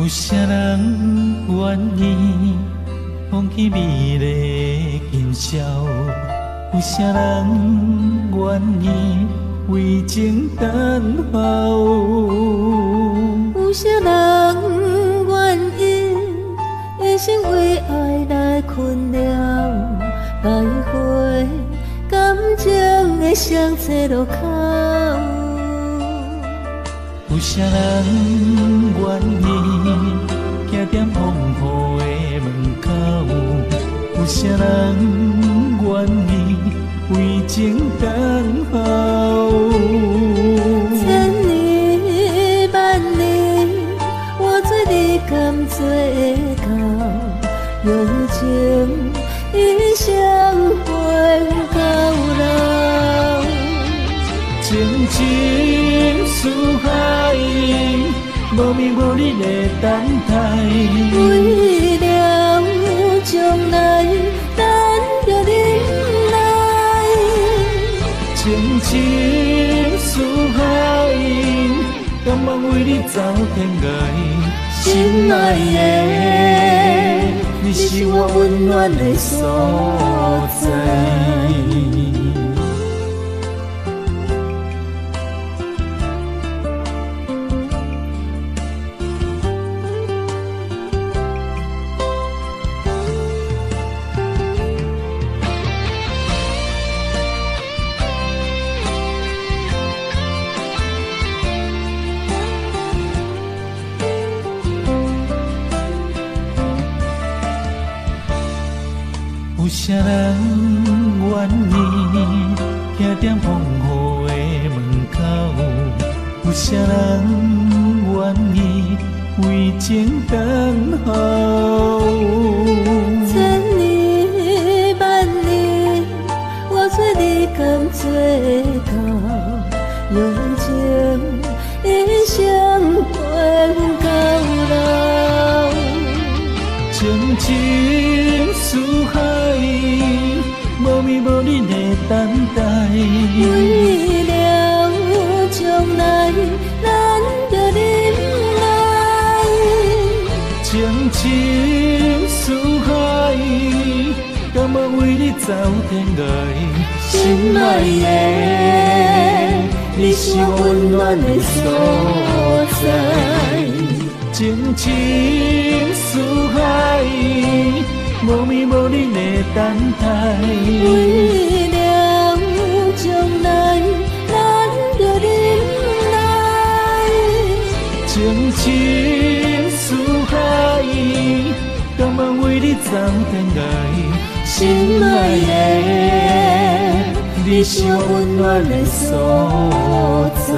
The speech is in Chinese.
啥人愿意放弃美丽今宵？有啥人愿意为情等候？有啥人愿意一生为爱来困了？来回感情的双侧路口。有啥人愿意行在风雨的门口？有啥人愿意为情等候？千年万年，我做你甘做会到？用情一生陪到老。情深似海，无眠无日的等待。为了将来，咱着忍耐。情深似海，甘愿为你走天涯。心爱的，你是我温暖的所在。有啥人愿意行在风雨的门口？有啥人愿意为情等候？千年万年，我做你甘做会到？用情一生陪到老。情深似海，无眠无日的等待。为了将来，咱着忍耐。情深似海，甘愿为你走天涯。心爱的，你是我温暖的所在。情深似海，无眠无日的等待。为了将来，咱着忍耐。情深似海，甘愿为你走天涯。心爱的，你是我温暖的所在。